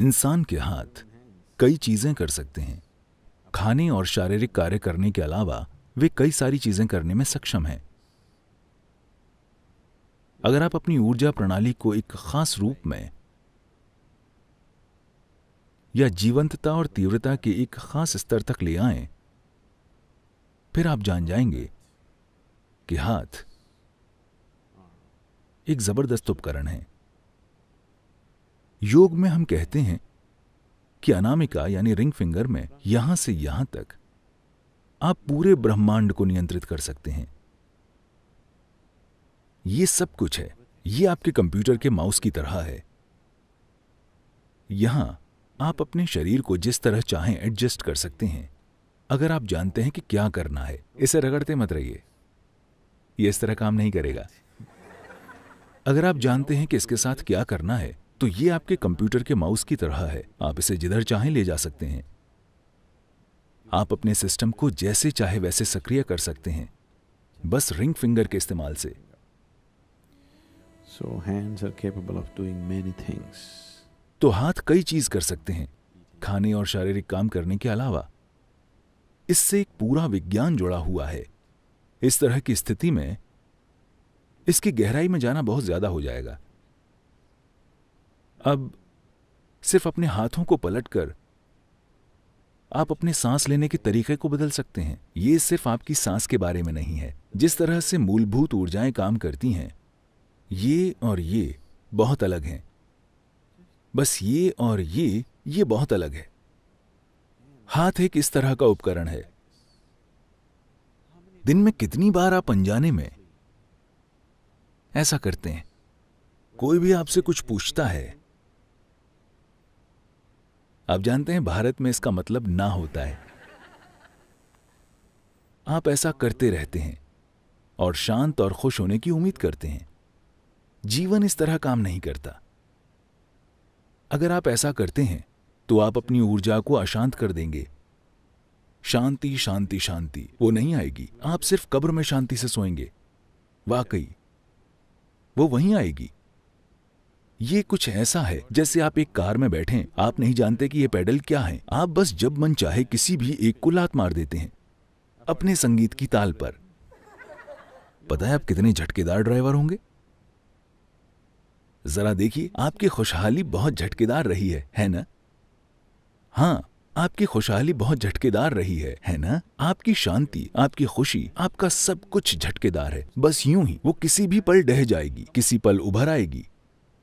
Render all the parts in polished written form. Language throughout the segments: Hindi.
इंसान के हाथ कई चीजें कर सकते हैं। खाने और शारीरिक कार्य करने के अलावा वे कई सारी चीजें करने में सक्षम हैं। अगर आप अपनी ऊर्जा प्रणाली को एक खास रूप में या जीवंतता और तीव्रता के एक खास स्तर तक ले आएं, फिर आप जान जाएंगे कि हाथ एक जबरदस्त उपकरण है। योग में हम कहते हैं कि अनामिका यानी रिंग फिंगर में यहां से यहां तक आप पूरे ब्रह्मांड को नियंत्रित कर सकते हैं। ये सब कुछ है। ये आपके कंप्यूटर के माउस की तरह है। यहां आप अपने शरीर को जिस तरह चाहें एडजस्ट कर सकते हैं, अगर आप जानते हैं कि क्या करना है। इसे रगड़ते मत रहिए, यह इस तरह काम नहीं करेगा। अगर आप जानते हैं कि इसके साथ क्या करना है, तो ये आपके कंप्यूटर के माउस की तरह है। आप इसे जिधर चाहें ले जा सकते हैं। आप अपने सिस्टम को जैसे चाहे वैसे सक्रिय कर सकते हैं, बस रिंग फिंगर के इस्तेमाल से। So hands are capable of doing many things. तो हाथ कई चीज कर सकते हैं खाने और शारीरिक काम करने के अलावा। इससे एक पूरा विज्ञान जुड़ा हुआ है। इस तरह की स्थिति में इसकी गहराई में जाना बहुत ज्यादा हो जाएगा। अब सिर्फ अपने हाथों को पलटकर आप अपने सांस लेने के तरीके को बदल सकते हैं। ये सिर्फ आपकी सांस के बारे में नहीं है। जिस तरह से मूलभूत ऊर्जाएं काम करती हैं, ये और ये बहुत अलग हैं। बस ये और ये बहुत अलग है। हाथ एक इस तरह का उपकरण है। दिन में कितनी बार आप अनजाने में ऐसा करते हैं? कोई भी आपसे कुछ पूछता है, आप जानते हैं भारत में इसका मतलब ना होता है। आप ऐसा करते रहते हैं और शांत और खुश होने की उम्मीद करते हैं। जीवन इस तरह काम नहीं करता। अगर आप ऐसा करते हैं तो आप अपनी ऊर्जा को अशांत कर देंगे। शांति शांति शांति वो नहीं आएगी। आप सिर्फ कब्र में शांति से सोएंगे। वाकई वो वहीं आएगी। ये कुछ ऐसा है जैसे आप एक कार में बैठें, आप नहीं जानते कि ये पेडल क्या है। आप बस जब मन चाहे किसी भी एक को लात मार देते हैं अपने संगीत की ताल पर। पता है आप कितने झटकेदार ड्राइवर होंगे? जरा देखिए, आपकी खुशहाली बहुत झटकेदार रही है ना? हां, आपकी खुशहाली बहुत झटकेदार रही है ना? आपकी शांति, आपकी खुशी, आपका सब कुछ झटकेदार है। बस यूं ही वो किसी भी पल ढह जाएगी, किसी पल उभर आएगी।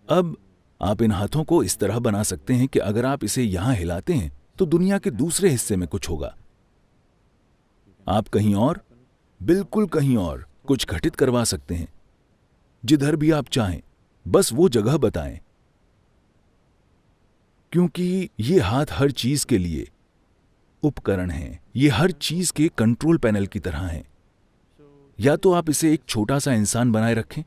अब आप इन हाथों को इस तरह बना सकते हैं कि अगर आप इसे यहां हिलाते हैं तो दुनिया के दूसरे हिस्से में कुछ होगा। आप कहीं और, बिल्कुल कहीं और कुछ घटित करवा सकते हैं। जिधर भी आप चाहें, बस वो जगह बताएं। क्योंकि ये हाथ हर चीज के लिए उपकरण हैं। ये हर चीज के कंट्रोल पैनल की तरह हैं। या तो आप इसे एक छोटा सा इंसान बनाए रखें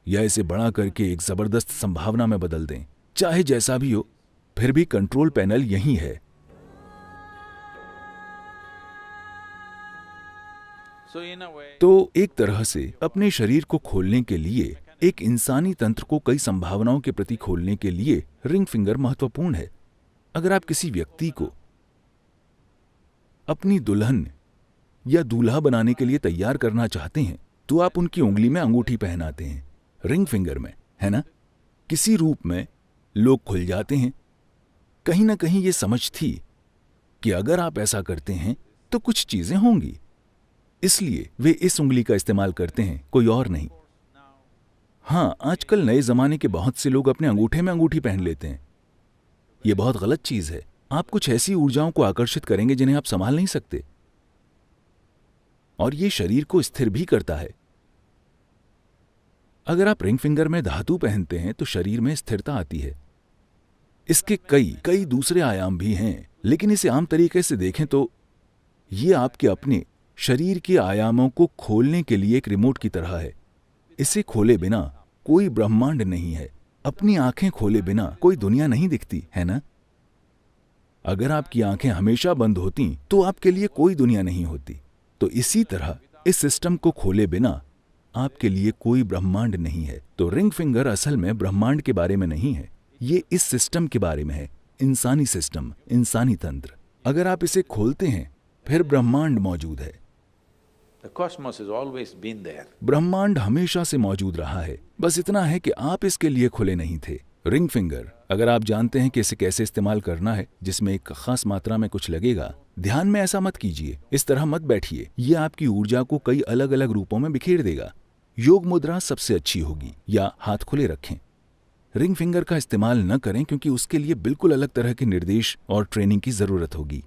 या इसे बड़ा करके एक जबरदस्त संभावना में बदल दें। चाहे जैसा भी हो, फिर भी कंट्रोल पैनल यही है। तो एक तरह से अपने शरीर को खोलने के लिए, एक इंसानी तंत्र को कई संभावनाओं के प्रति खोलने के लिए रिंग फिंगर महत्वपूर्ण है। अगर आप किसी व्यक्ति को अपनी दुल्हन या दूल्हा बनाने के लिए तैयार करना चाहते हैं तो आप उनकी उंगली में अंगूठी पहनाते हैं, रिंग फिंगर में, है ना? किसी रूप में लोग खुल जाते हैं। कहीं ना कहीं ये समझ थी कि अगर आप ऐसा करते हैं तो कुछ चीजें होंगी, इसलिए वे इस उंगली का इस्तेमाल करते हैं, कोई और नहीं। हां, आजकल नए जमाने के बहुत से लोग अपने अंगूठे में अंगूठी पहन लेते हैं। यह बहुत गलत चीज है। आप कुछ ऐसी ऊर्जाओं को आकर्षित करेंगे जिन्हें आप संभाल नहीं सकते, और यह शरीर को स्थिर भी करता है। अगर आप रिंग फिंगर में धातु पहनते हैं तो शरीर में स्थिरता आती है। इसके कई दूसरे आयाम भी हैं, लेकिन इसे आम तरीके से देखें तो यह आपके अपने शरीर के आयामों को खोलने के लिए एक रिमोट की तरह है। इसे खोले बिना कोई ब्रह्मांड नहीं है। अपनी आंखें खोले बिना कोई दुनिया नहीं दिखती, है ना? अगर आपकी आंखें हमेशा बंद होती तो आपके लिए कोई दुनिया नहीं होती। तो इसी तरह इस सिस्टम को खोले बिना आपके लिए कोई ब्रह्मांड नहीं है। तो रिंग फिंगर असल में ब्रह्मांड के बारे में नहीं है, ये इस सिस्टम के बारे में है, इंसानी सिस्टम, इंसानी तंत्र। अगर आप इसे खोलते हैं, फिर ब्रह्मांड मौजूद है। The cosmos has always been there. ब्रह्मांड हमेशा से मौजूद रहा है, बस इतना है कि आप इसके लिए खुले नहीं थे। रिंग फिंगर, अगर आप जानते हैं कि इसे कैसे इस्तेमाल करना है, जिसमें एक खास मात्रा में कुछ लगेगा, ध्यान में ऐसा मत कीजिए, इस तरह मत बैठिए। ये आपकी ऊर्जा को कई अलग अलग रूपों में बिखेर देगा। योग मुद्रा सबसे अच्छी होगी, या हाथ खुले रखें। रिंग फिंगर का इस्तेमाल न करें क्योंकि उसके लिए बिल्कुल अलग तरह के निर्देश और ट्रेनिंग की जरूरत होगी।